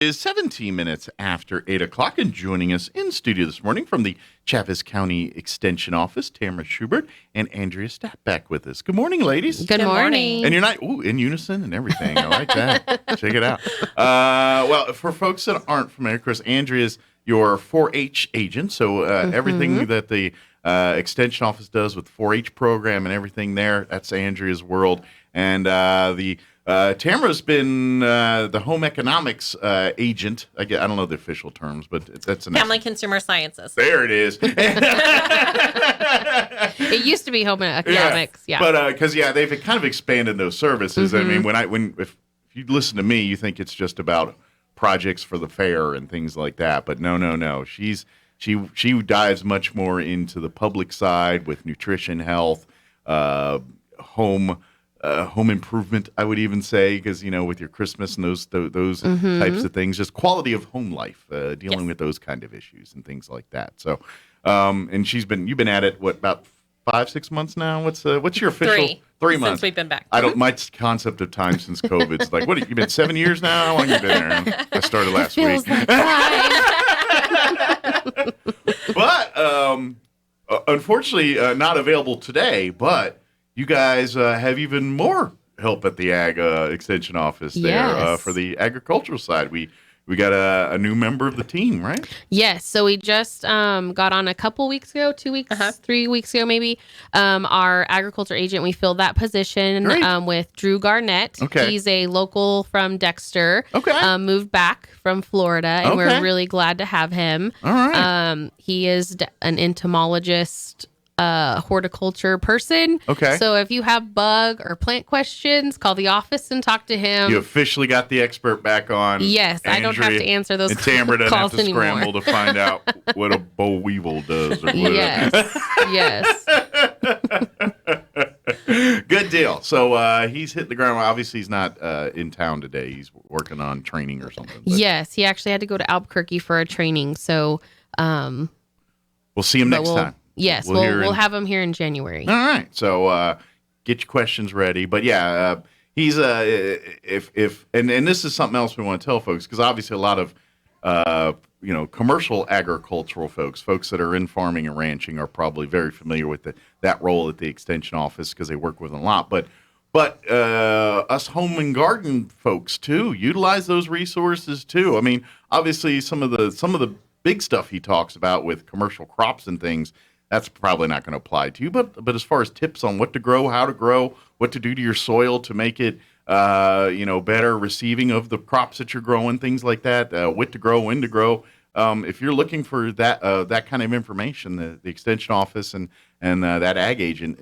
Is 17 minutes after 8 o'clock, and joining us in studio this morning from the Chaves County Extension Office, Tamara Shubert and Andrea Stapp back with us. Good morning, ladies. Good morning. And you're not in unison and everything. I like that. Check it out. Well, for folks that aren't familiar, of course, Andrea's your 4-H agent, so everything that the Extension Office does with the 4-H program and everything there, that's Andrea's world. And Tamara's been the home economics agent. I don't know the official terms, but that's an Family Consumer Sciences. There it is. It used to be home economics, yeah. But because they've kind of expanded those services. I mean, if you listen to me, you think it's just about projects for the fair and things like that. But no. She dives much more into the public side with nutrition, health, home improvement, I would even say, because with your Christmas and those types of things, just quality of home life, dealing with those kind of issues and things like that. So, and you've been at it about 5-6 months now. What's your official 3 months since we've been back? My concept of time since COVID's like, what, you've been 7 years now? How long have you been there? I started last week. But unfortunately, not available today. But you guys have even more help at the Ag Extension Office there for the agricultural side. We got a new member of the team, right? Yes. So we just got on a couple weeks ago, 2 weeks, 3 weeks ago, maybe. Our agriculture agent, we filled that position with Drew Garnett. Okay. He's a local from Dexter. Okay. Moved back from Florida, and we're really glad to have him. All right. He is an entomologist, horticulture person. Okay. So if you have bug or plant questions, call the office and talk to him. You officially got the expert back on. Yes, Andrea, I don't have to answer those calls anymore. And Tamara doesn't have to anymore. scramble to find out what a boll weevil does. Or what Yes. Good deal. So he's hitting the ground. Obviously, he's not in town today. He's working on training or something. But Yes, he actually had to go to Albuquerque for a training. So we'll see him next time. Yes, we'll have him here in January. All right. So get your questions ready. But he's if and this is something else we want to tell folks, because obviously a lot of commercial agricultural folks that are in farming and ranching are probably very familiar with that role at the Extension Office because they work with them a lot. But us home and garden folks too utilize those resources too. I mean, obviously some of the big stuff he talks about with commercial crops and things, that's probably not going to apply to you. But as far as tips on what to grow, how to grow, what to do to your soil to make it better receiving of the crops that you're growing, things like that, what to grow, when to grow. If you're looking for that kind of information, the Extension Office and that ag agent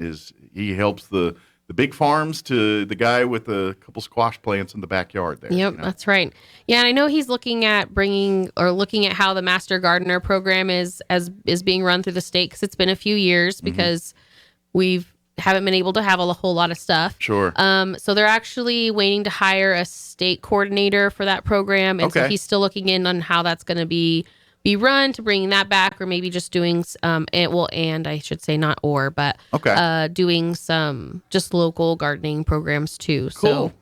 he helps the big farms to the guy with a couple squash plants in the backyard there. Yep, that's right. Yeah, and I know he's looking at looking at how the Master Gardener program is being run through the state, because it's been a few years because we haven't been able to have a whole lot of stuff. Sure. So they're actually waiting to hire a state coordinator for that program, and so he's still looking in on how that's going to be run, to bringing that back, or maybe just doing and I should say not doing some just local gardening programs too. Cool.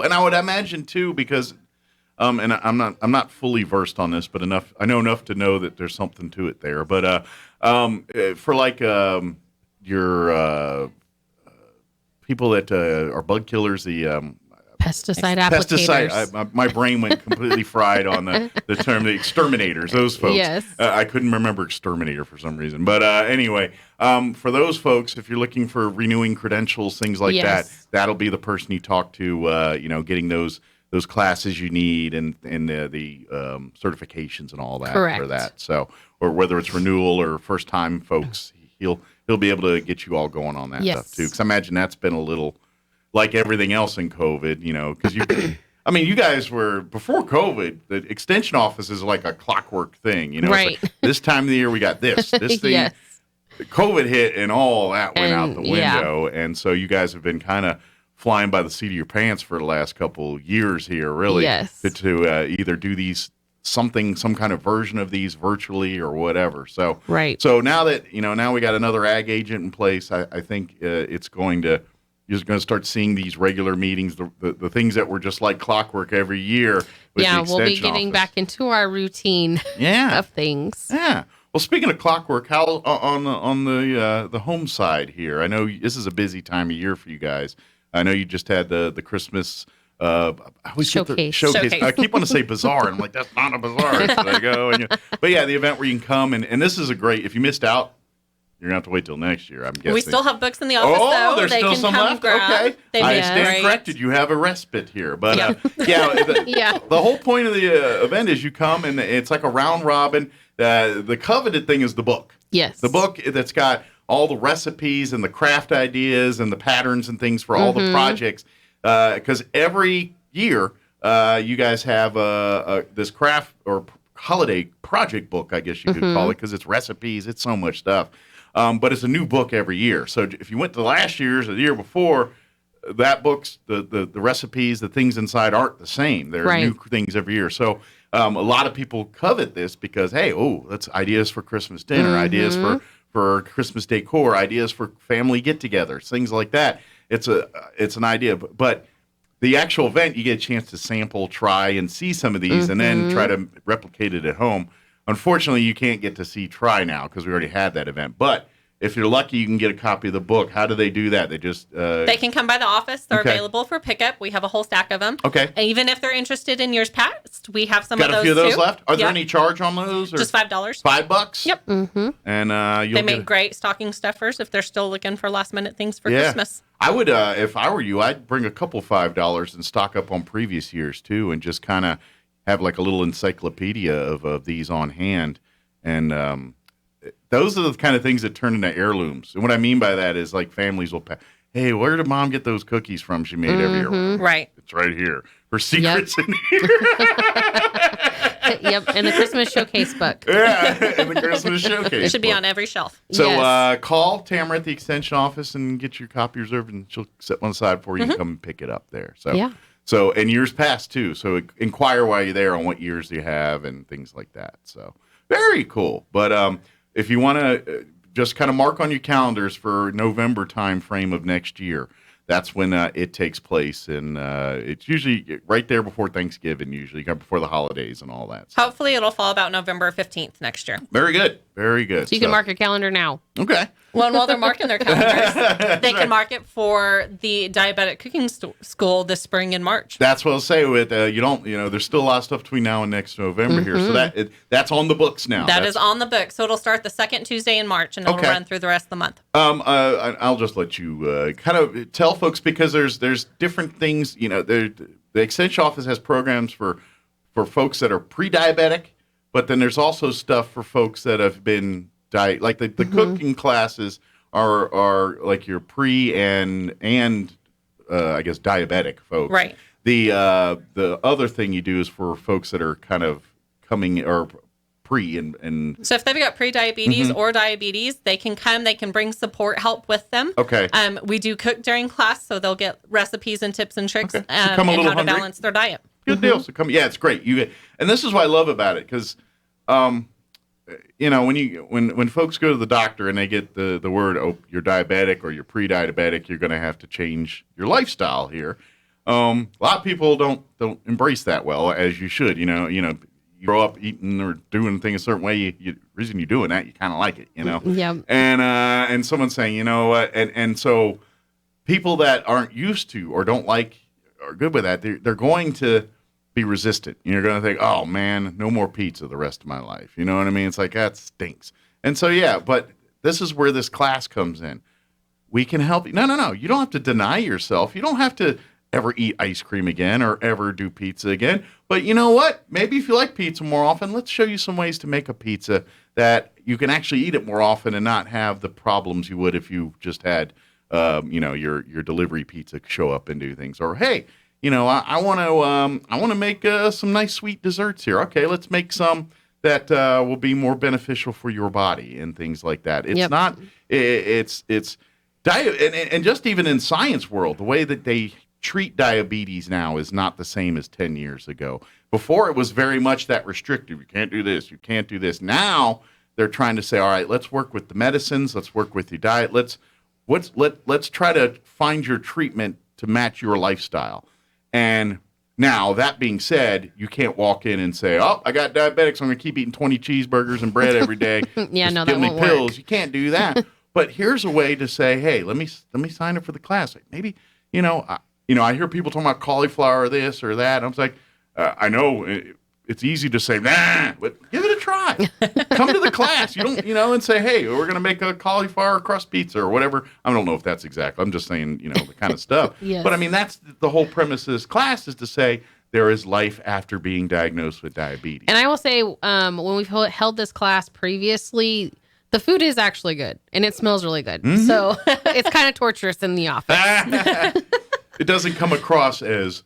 And I would imagine too, because and I'm not fully versed on this, but I know enough to know that there's something to it there. But for like your people that are bug killers, the pesticide applicators. My brain went completely fried on the term, the exterminators, those folks. Yes. I couldn't remember exterminator for some reason. But anyway, for those folks, if you're looking for renewing credentials, things like that'll be the person you talk to, getting those classes you need and the certifications and all that. Correct. For that. So, or whether it's renewal or first time folks, he'll be able to get you all going on that stuff too. Because I imagine that's been a little like everything else in COVID, because you guys were, before COVID, the Extension Office is like a clockwork thing, Right. Like, this time of the year we got this thing. Yes. COVID hit and all that went out the window. And so you guys have been kind of flying by the seat of your pants for the last couple years here, really. Yes. To either do some kind of version of these virtually or whatever. So, right. So now that, now we got another ag agent in place, I think it's going to, you're going to start seeing these regular meetings, the things that were just like clockwork every year. With Yeah, the we'll be extension getting office. back into our routine of things. Yeah. Well, speaking of clockwork, how on the home side here? I know this is a busy time of year for you guys. I know you just had the Christmas I always get the showcase. I keep wanting to say bazaar, and I'm like, that's not a bazaar. So I go, but yeah, the event where you can come and this is a great. If you missed out, you're gonna have to wait till next year. I'm guessing. We still have books in the office. Oh, though. there's they still can some come left. Grab. Okay, I stand great. corrected. You have a respite here, but the whole point of the event is you come and it's like a round robin. The coveted thing is the book. Yes, the book that's got all the recipes and the craft ideas and the patterns and things for all the projects. Because every year you guys have this craft or holiday project book, I guess you could call it, because it's recipes, it's so much stuff. But it's a new book every year. So if you went to last year's or the year before, that book's the recipes, the things inside aren't the same. There are new things every year. So a lot of people covet this because, hey, that's ideas for Christmas dinner, ideas for Christmas decor, ideas for family get-togethers, things like that. It's an idea, but the actual event, you get a chance to sample, try, and see some of these, and then try to replicate it at home. Unfortunately, you can't get to see try now because we already had that event. But if you're lucky, you can get a copy of the book. How do they do that? They just they can come by the office. They're available for pickup. We have a whole stack of them. Okay. And even if they're interested in years past, we have some Got of those. A few of those too. left. Are there any charge on those? Or? Just $5. $5. Yep. And they make great stocking stuffers if they're still looking for last minute things for Christmas. I would, if I were you, I'd bring a couple $5 and stock up on previous years too, and just kind of have like a little encyclopedia of these on hand. And those are the kind of things that turn into heirlooms. And what I mean by that is like families will hey, where did mom get those cookies from she made every year? Right. It's right here. Her secret's in here. And the Christmas showcase book. Yeah, and the Christmas showcase It should be on every shelf. So call Tamara at the extension office and get your copy reserved, and she'll set one aside for you and come and pick it up there. So and years past too. So inquire while you're there on what years you have and things like that. So very cool. But if you want to just kind of mark on your calendars for November time frame of next year, that's when it takes place, and it's usually right there before Thanksgiving, usually before the holidays and all that. So. Hopefully it'll fall about November 15th next year. Very good. Very good. So you can mark your calendar now. Okay. Well, and while they're marking their calendars, they can mark it for the diabetic cooking school this spring in March. That's what I'll say. With there's still a lot of stuff between now and next November here, so that's on the books now. That is on the books, so it'll start the second Tuesday in March, and it'll run through the rest of the month. I'll just let you kind of tell folks, because there's different things. The extension office has programs for folks that are pre-diabetic, but then there's also stuff for folks that have been like the cooking classes are like your pre and I guess diabetic folks. Right. The other thing you do is for folks that are kind of coming or pre and so if they've got pre-diabetes or diabetes, they can come. They can bring support help with them. Okay. We do cook during class, so they'll get recipes and tips and tricks so and come a little how hungry. to balance their diet. Good deal. So come. Yeah, it's great. And this is what I love about it, because when folks go to the doctor and they get the word, oh, you're diabetic or you're pre-diabetic, you're going to have to change your lifestyle here. A lot of people don't embrace that well, as you should. You grow up eating or doing things a certain way. The reason you're doing that, you kind of like it. Yeah. And someone's saying, you know what, and so people that aren't used to or don't like or good with that, they're going to be resistant. You're going to think, oh man, no more pizza the rest of my life. You know what I mean? It's like, that stinks. And so, but this is where this class comes in. We can help you. No. You don't have to deny yourself. You don't have to ever eat ice cream again or ever do pizza again. But you know what? Maybe if you like pizza more often, let's show you some ways to make a pizza that you can actually eat it more often and not have the problems you would if you just had, your delivery pizza show up and do things. Or, hey, I want to make some nice sweet desserts here. Okay, let's make some that will be more beneficial for your body and things like that. It's not. It's diet, and just even in science world, the way that they treat diabetes now is not the same as 10 years ago. Before, it was very much that restrictive. You can't do this. You can't do this. Now they're trying to say, all right, let's work with the medicines. Let's work with your diet. let's try to find your treatment to match your lifestyle. And now, that being said, you can't walk in and say, "Oh, I got diabetics. I'm going to keep eating 20 cheeseburgers and bread every day. Yeah, Just no, give that me won't pills." work. You can't do that. But here's a way to say, "Hey, let me sign up for the class." Like maybe, I hear people talking about cauliflower, this or that. And I was like, I know it's easy to say, "Nah," but give it a try. Come to the class. You don't, and say, "Hey, we're going to make a cauliflower crust pizza or whatever." I don't know if that's exact. I'm just saying, the kind of stuff. Yes. But I mean, that's the whole premise of this class, is to say there is life after being diagnosed with diabetes. And I will say, when we've held this class previously, the food is actually good and it smells really good. Mm-hmm. So it's kind of torturous in the office. It doesn't come across as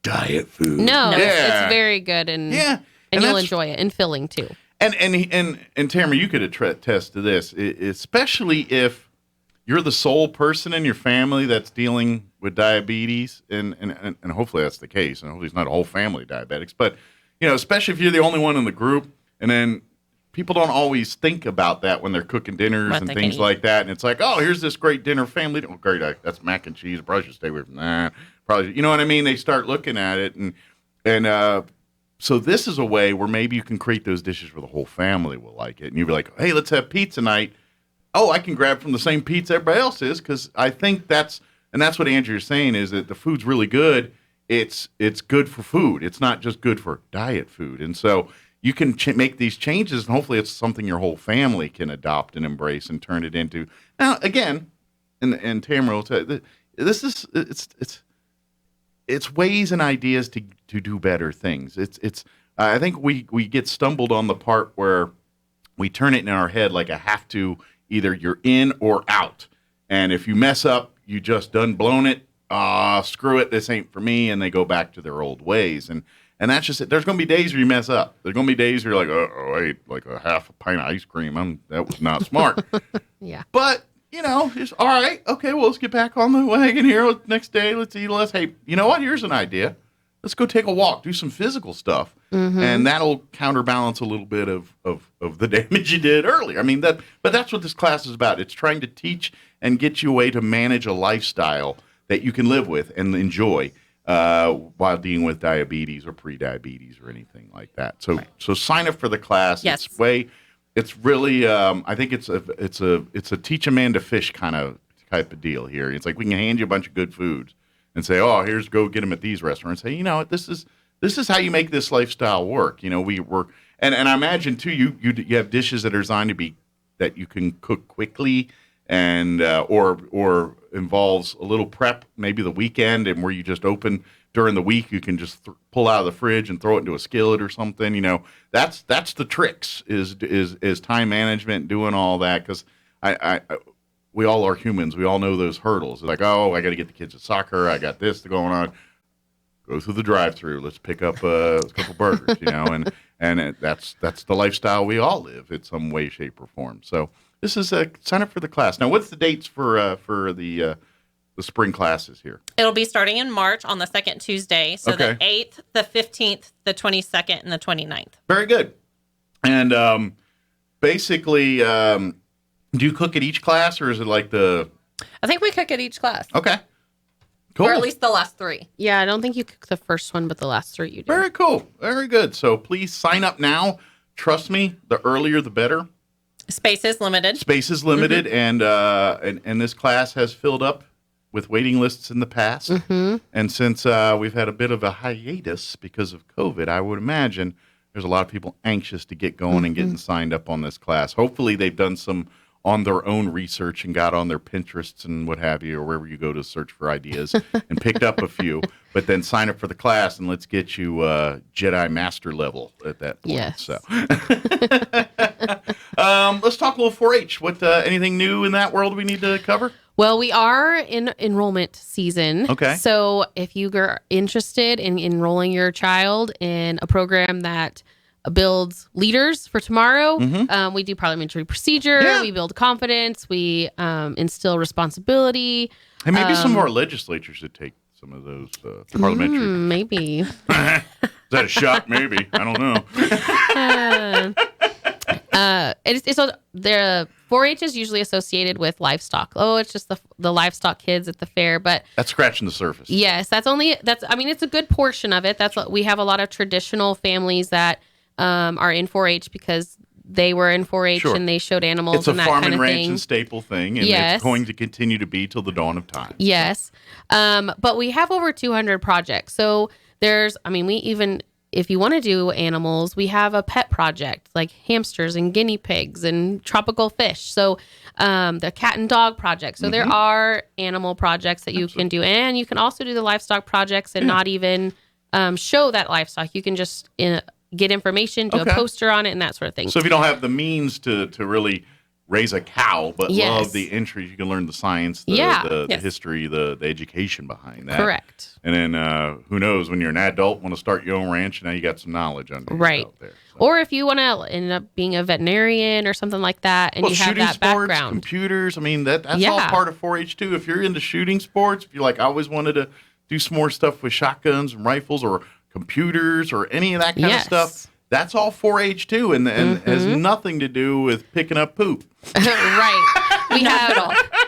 diet food. No, Yeah. it's very good and And you'll that's- enjoy it and filling too. And Tamara, you could attest to this, especially if you're the sole person in your family that's dealing with diabetes, and hopefully that's the case, and hopefully it's not a whole family of diabetics, but especially if you're the only one in the group, and then people don't always think about that when they're cooking dinners What and they things can eat. like that, and it's like, oh, here's this great dinner family. Oh, great, that's mac and cheese. Probably should stay away from that. Probably, you know what I mean? They start looking at it, and so this is a way where maybe you can create those dishes where the whole family will like it. And you'll be like, hey, let's have pizza night. Oh, I can grab from the same pizza everybody else is, because I think that's what Andrea's saying, is that the food's really good. It's good for food. It's not just good for diet food. And so you can make these changes, and hopefully it's something your whole family can adopt and embrace and turn it into. Now, again, and Tamara will tell you, this is it's ways and ideas to do better things. It's I think we get stumbled on the part where we turn it in our head like a have to, either you're in or out. And if you mess up, you just done blown it. Screw it, this ain't for me, and they go back to their old ways. And that's just it. There's going to be days where you mess up. There's going to be days where you're like, oh, I ate like a half a pint of ice cream. That was not smart. Yeah. But just all right. Okay, well, let's get back on the wagon here. Next day, let's eat less. Hey, you know what? Here's an idea. Let's go take a walk, do some physical stuff, and that'll counterbalance a little bit of the damage you did earlier. I mean, but that's what this class is about. It's trying to teach and get you a way to manage a lifestyle that you can live with and enjoy while dealing with diabetes or pre-diabetes or anything like that. So sign up for the class. Yes. It's really I think it's a teach a man to fish type of deal here. It's like we can hand you a bunch of good foods and say, oh, go get them at these restaurants. Say, this is how you make this lifestyle work. We work, and I imagine too, you have dishes that are designed to be that you can cook quickly and or involves a little prep, maybe the weekend, and where you just open during the week, you can just pull out of the fridge and throw it into a skillet or something. That's the tricks is time management, doing all that, because we all are humans. We all know those hurdles. It's like, oh, I got to get the kids at soccer. I got this going on. Go through the drive-through. Let's pick up a couple burgers, and that's the lifestyle we all live in some way, shape, or form. So this is sign up for the class. Now, what's the dates for the spring classes here? It'll be starting in March on the second Tuesday. So Okay. the 8th, the 15th, the 22nd, and the 29th. Very good. And basically, do you cook at each class, or is it like I think we cook at each class. okay, cool. Or at least the last three. Yeah, I don't think you cook the first one, but the last three you do. Very cool. Very good. So please sign up now. Trust me, the earlier the better. Space is limited. Space is limited, and this class has filled up with waiting lists in the past. And since we've had a bit of a hiatus because of COVID, I would imagine there's a lot of people anxious to get going and getting signed up on this class. Hopefully they've done some on their own research and got on their Pinterests and what have you, or wherever you go to search for ideas, and picked up a few. But then sign up for the class, and let's get you Jedi Master level at that point. Yes. So let's talk a little 4-H. What anything new in that world we need to cover? Well, we are in enrollment season. Okay. So if you are interested in enrolling your child in a program that builds leaders for tomorrow, we do parliamentary procedure, Yeah. we build confidence, we instill responsibility. Hey, maybe some of our legislatures should take some of those parliamentary. Maybe. Is that a shot? Maybe. I don't know. The 4-H is usually associated with livestock. Oh, it's just the livestock kids at the fair, but That's scratching the surface. yes, it's a good portion of it. We have a lot of traditional families that are in 4-H because they were in 4-H Sure. and they showed animals It's a and that farm kind and of ranch thing. and staple thing, and Yes. it's going to continue to be till the dawn of time. Yes. But we have over 200 projects. So if you want to do animals, we have a pet project like hamsters and guinea pigs and tropical fish. So the cat and dog project. So there are animal projects that you can do. And you can also do the livestock projects and not even show that livestock. You can just get information, do a poster on it and that sort of thing. So if you don't have the means to really raise a cow, but love the entries, you can learn the science, the history, the education behind that. Correct. And then who knows, when you're an adult, want to start your own ranch, now you got some knowledge under your belt there. So. Or if you want to end up being a veterinarian or something like that, and you have shooting that sports, background. computers, that's all part of 4-H too. If you're into shooting sports, if you're like, I always wanted to do some more stuff with shotguns and rifles or computers or any of that kind of stuff, that's all 4-H too, and has nothing to do with picking up poop. Right. We have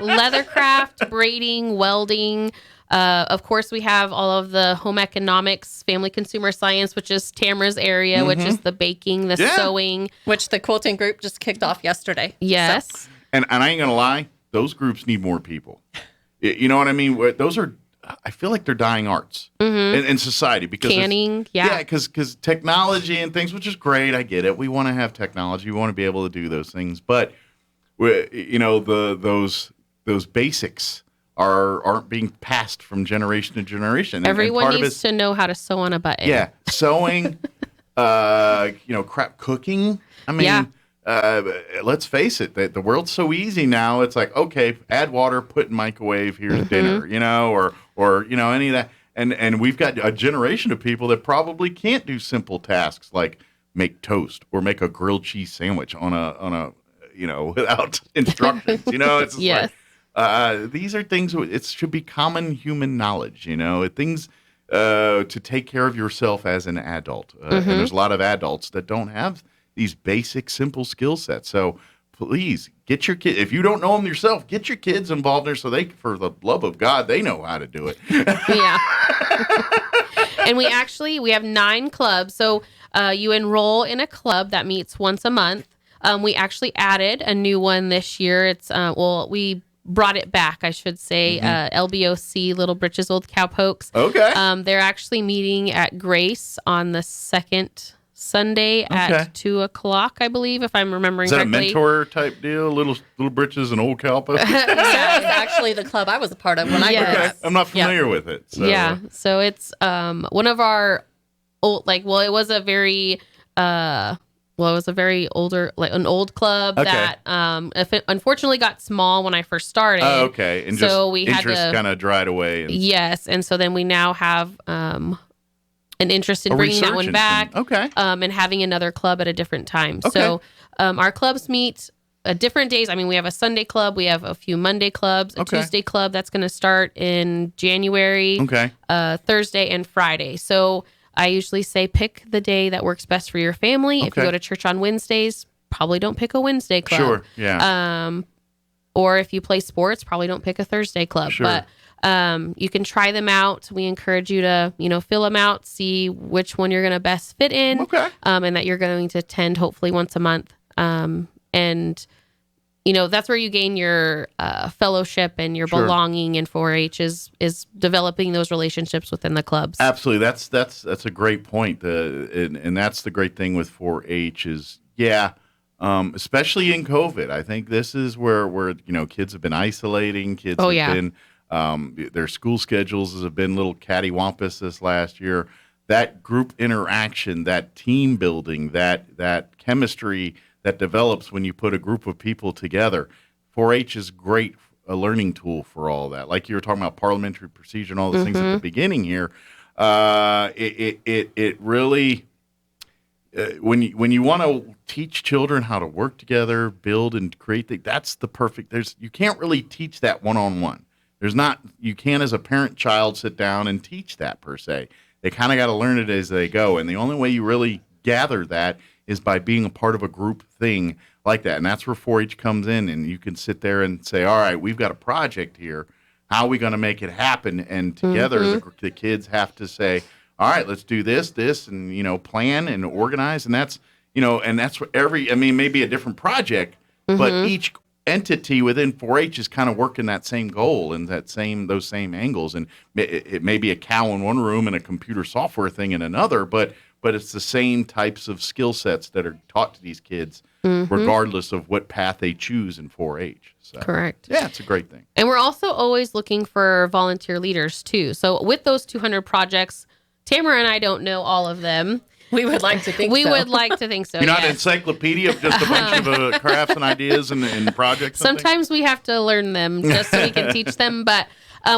leathercraft, braiding, welding. Of course, we have all of the home economics, family consumer science, which is Tamara's area, which is the baking, the sewing. Which the quilting group just kicked off yesterday. Yes. So. And I ain't going to lie, those groups need more people. You know what I mean? Those are, I feel like they're dying arts in society. Because canning, because technology and things, which is great, I get it. We want to have technology. We want to be able to do those things. But, those basics aren't being passed from generation to generation. Everyone needs to know how to sew on a button. Yeah, sewing, cooking. Let's face it, the world's so easy now. It's like, okay, add water, put in microwave, here's dinner, or any of that. And we've got a generation of people that probably can't do simple tasks like make toast or make a grilled cheese sandwich on a without instructions. It's just like, these are things. It should be common human knowledge. Things to take care of yourself as an adult. And there's a lot of adults that don't have these basic, simple skill sets. So please get your kid. If you don't know them yourself, get your kids involved there so they, for the love of God, they know how to do it. Yeah. And we have 9 clubs. So you enroll in a club that meets once a month. We actually added a new one this year. It's we brought it back, I should say. LBOC, Little Britches Old Cowpokes. Okay. They're actually meeting at Grace on the second Sunday at 2:00, I believe, if I'm remembering correctly. Is that a mentor type deal? Little Britches and Old Cowpokes? That was actually the club I was a part of when I grew up. I'm not familiar with it. So. Yeah. So it's one of our old, it was a very older, an old club that unfortunately got small when I first started. Oh, okay. And so just we had interest kind of dried away. Yes. And so then we now have an interest in bringing that one back. And having another club at a different time. So our clubs meet different days. We have a Sunday club. We have a few Monday clubs, a Tuesday club that's going to start in January, Thursday and Friday. So I usually say pick the day that works best for your family. If you go to church on Wednesdays, probably don't pick a Wednesday club. Sure, yeah. Or if you play sports, probably don't pick a Thursday club. Sure. But you can try them out. We encourage you to, fill them out, see which one you're going to best fit in, and that you're going to attend hopefully once a month. And that's where you gain your fellowship and your belonging in 4-H is developing those relationships within the clubs. Absolutely. That's a great point. And that's the great thing with 4-H is, especially in COVID, I think this is where kids have been isolating. Kids have been, their school schedules have been a little cattywampus this last year. That group interaction, that team building, that chemistry that develops when you put a group of people together. 4-H is great, a learning tool for all that. Like you were talking about parliamentary procedure and all those things at the beginning here. It really, when you want to teach children how to work together, build and create things, that's the perfect. You can't really teach that one-on-one. You can't as a parent-child sit down and teach that per se. They kind of got to learn it as they go. And the only way you really gather that is by being a part of a group thing like that. And that's where 4-H comes in, and you can sit there and say, all right, we've got a project here. How are we going to make it happen? And together the kids have to say, all right, let's do this, and, plan and organize. And that's, and that's what maybe a different project, but each entity within 4-H is kind of working that same goal and those same angles. And it may be a cow in one room and a computer software thing in another, but it's the same types of skill sets that are taught to these kids, regardless of what path they choose in 4-H. So, correct. Yeah, it's a great thing. And we're also always looking for volunteer leaders too. So with those 200 projects, Tamara and I don't know all of them. We would like to think we so. would like to think so. You're not an yes. encyclopedia of just a bunch of crafts and ideas and projects? Sometimes we have to learn them just so we can teach them. But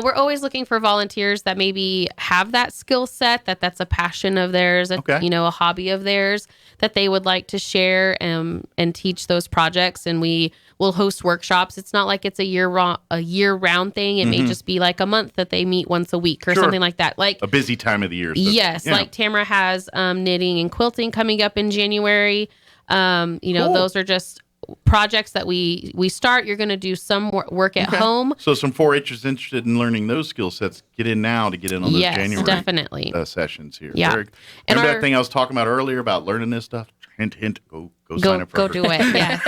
we're always looking for volunteers that maybe have that skill set, that's a passion of theirs, a hobby of theirs that they would like to share and teach those projects. And we will host workshops. It's not like it's a year-round thing. It may just be like a month that they meet once a week or something like that. Like a busy time of the year. So, yes, like Tamara has knitting and quilting coming up in January. Cool. Those are just projects that we start. You're going to do some work at home. So some 4-Hers interested in learning those skill sets, get in now to get in on those January definitely. Sessions here. Yeah. Remember that thing I was talking about earlier about learning this stuff? Hint, go sign up for Go do it. Yes.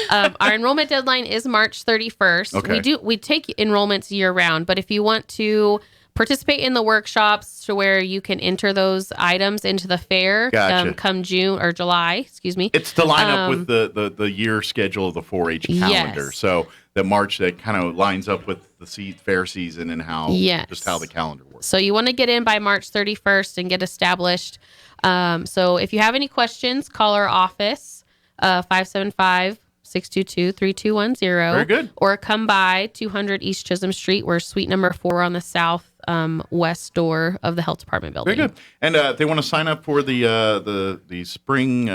Our enrollment deadline is March 31st. Okay. We take enrollments year round, but if you want to participate in the workshops to where you can enter those items into the fair come June or July, excuse me. It's to line up with the year schedule of the 4-H calendar. Yes. So that March, that kind of lines up with the fair season and how the calendar works. So you want to get in by March 31st and get established. So if you have any questions, call our office, 575-622-3210. Very good. Or come by 200 East Chisholm Street. We're suite number 4 on the south west door of the health department building. Very good. And if they want to sign up for the spring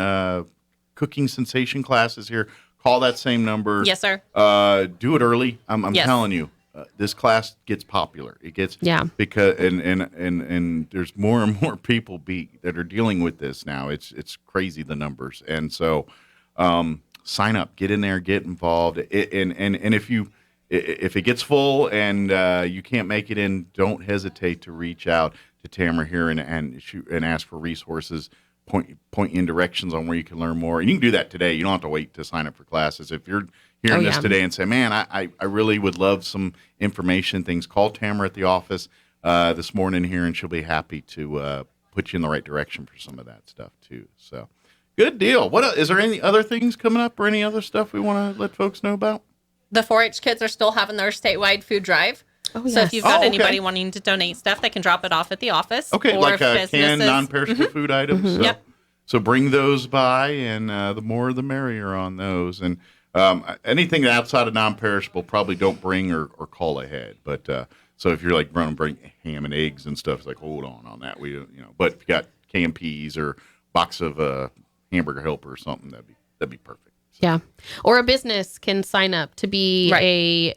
cooking sensation classes here, call that same number. Yes, sir. Do it early. I'm telling you, this class gets popular. It gets because and there's more and more people that are dealing with this now. It's crazy, the numbers. And so sign up, get in there, get involved. And if it gets full and you can't make it in, don't hesitate to reach out to Tamara here and ask for resources, point you in directions on where you can learn more. And you can do that today. You don't have to wait to sign up for classes. If you're hearing this today and say, man, I really would love some information, things, call Tamara at the office this morning here, and she'll be happy to put you in the right direction for some of that stuff too. So good deal. What is there any other things coming up or any other stuff we want to let folks know about? The 4-H kids are still having their statewide food drive. Oh, yes. So if you've got anybody wanting to donate stuff, they can drop it off at the office. Okay, or like businesses. Canned non-perishable food items. So, Yep. So bring those by, and the more the merrier on those. And anything outside of non-perishable, probably don't bring or call ahead. But so if you're like running to bring ham and eggs and stuff, it's like hold on that. But if you got canned peas or box of hamburger helper or something, that'd be perfect. So. Yeah. Or a business can sign up to be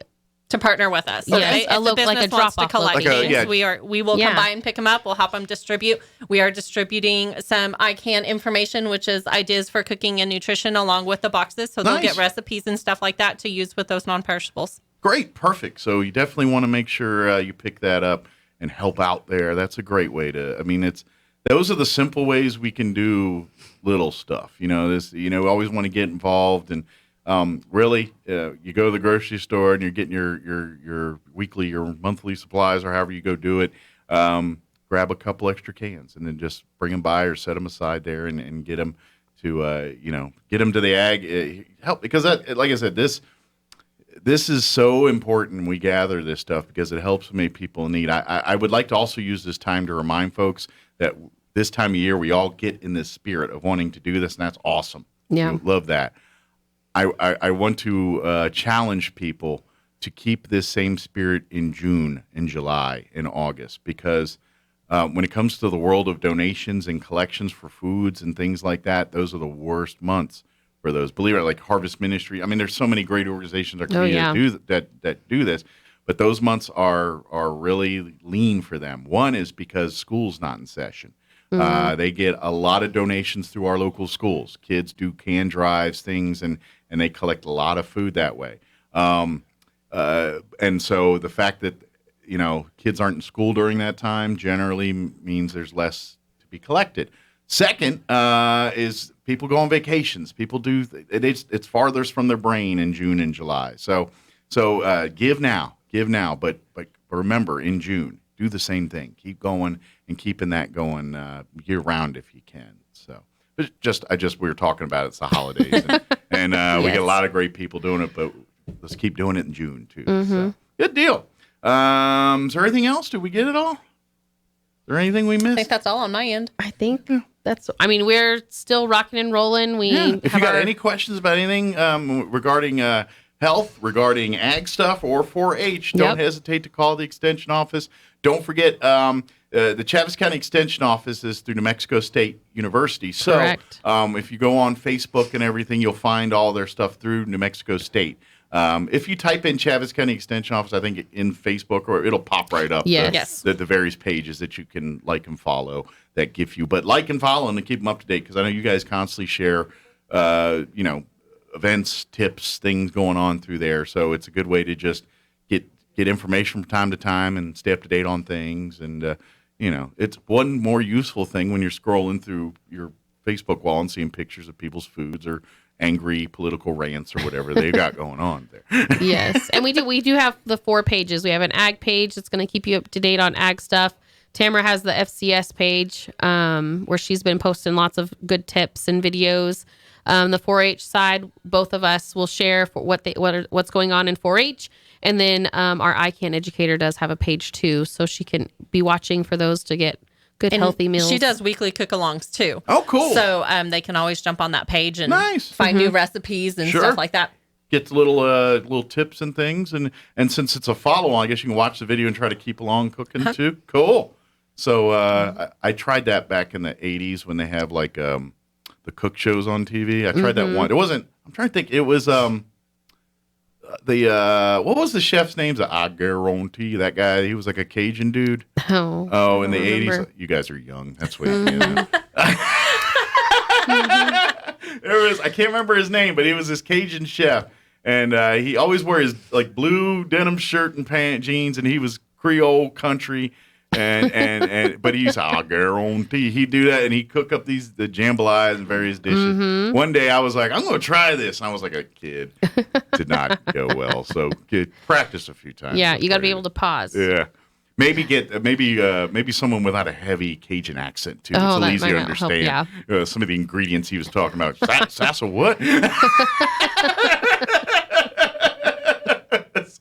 to partner with us. Yes, If the business like a wants to drop-off collect location. these, we will come by and pick them up. We'll help them distribute. We are distributing some ICANN information, which is ideas for cooking and nutrition, along with the boxes. So they'll get recipes and stuff like that to use with those non-perishables. Great. Perfect. So you definitely want to make sure you pick that up and help out there. That's a great way those are the simple ways we can do little stuff. We always want to get involved, and really, you go to the grocery store and you're getting your weekly or monthly supplies, or however you go do it. Grab a couple extra cans and then just bring them by or set them aside there and get them to get them to the ag help, because like I said, this is so important. We gather this stuff because it helps many people in need. I would like to also use this time to remind folks that this time of year we all get in this spirit of wanting to do this, and that's awesome. Yeah, love that. I want to challenge people to keep this same spirit in June, in July, in August, because when it comes to the world of donations and collections for foods and things like that, those are the worst months for those. Believe it, like Harvest Ministry. I mean, there's so many great organizations that do this, but those months are really lean for them. One is because school's not in session. They get a lot of donations through our local schools. Kids do can drives, things, and they collect a lot of food that way. And so the fact that, kids aren't in school during that time generally means there's less to be collected. Second is people go on vacations. People do it's farthest from their brain in June and July. So give now, but remember, in June, do the same thing. Keep going and keeping that going year round if you can. So, but we were talking about it's the holidays, and Yes. we get a lot of great people doing it, but let's keep doing it in June too. So, good deal. Is there anything else? Did we get it all? Is there anything we missed? I think that's all on my end. I think we're still rocking and rolling. If you got any questions about anything regarding health, regarding ag stuff, or 4-H, don't hesitate to call the Extension office. Don't forget, the Chaves County Extension office is through New Mexico State University. So if you go on Facebook and everything, you'll find all their stuff through New Mexico State. If you type in Chaves County Extension Office, I think in Facebook, or it'll pop right up. The various pages that you can like and follow that give you. But like and follow them and keep them up to date, because I know you guys constantly share, events, tips, things going on through there. So it's a good way to just get information from time to time and stay up to date on things. And it's one more useful thing when you're scrolling through your Facebook wall and seeing pictures of people's foods or angry political rants or whatever they got going on there. Yes. And we do have the 4 pages. We have an ag page that's going to keep you up to date on ag stuff. Tamara has the FCS page where she's been posting lots of good tips and videos. The 4-H side, both of us will share for what's going on in 4-H. And then our ICANN educator does have a page too, so she can be watching for those to get good, healthy meals. She does weekly cook-alongs too. Oh, cool. So they can always jump on that page and find new recipes and stuff like that. Get little tips and things. And since it's a follow-on, I guess you can watch the video and try to keep along cooking too. Cool. So I tried that back in the 80s when they have like the cook shows on TV. I tried that one. It wasn't, I'm trying to think. It was what was the chef's name? I guarantee that guy. He was like a Cajun dude. Oh, in the 80s. You guys are young. That's what you know. I can't remember his name, but he was this Cajun chef, and he always wore his like blue denim shirt and jeans, and he was Creole country. But he's I guarantee he'd do that, and he'd cook up the jambalayas and various dishes. One day I was like, I'm going to try this, and I was like a kid. Did not go well. So practice a few times. Yeah, you got to be able to pause. Yeah, maybe maybe someone without a heavy Cajun accent too. It's a little easier to understand. Some of the ingredients he was talking about. Sass or what?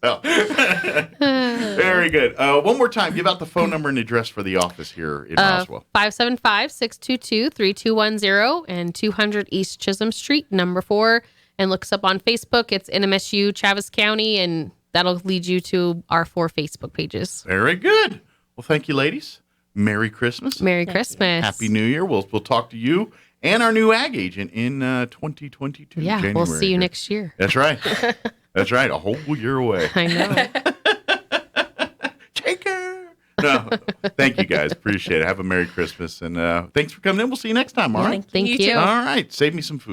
So, very good. One more time, give out the phone number and address for the office here in Roswell. 575-622-3210 and 200 East Chisholm Street, number 4. And look us up on Facebook. It's NMSU Chaves County, and that'll lead you to our 4 Facebook pages. Very good. Well, thank you, ladies. Merry Christmas. Merry Christmas. Happy New Year. We'll talk to you and our new ag agent in 2022. Yeah, January we'll see you here. next year. That's right. That's right. A whole year away. I know. Take care. No, thank you guys. Appreciate it. Have a Merry Christmas. And thanks for coming in. We'll see you next time. All right. Thank you. You too. All right. Save me some food.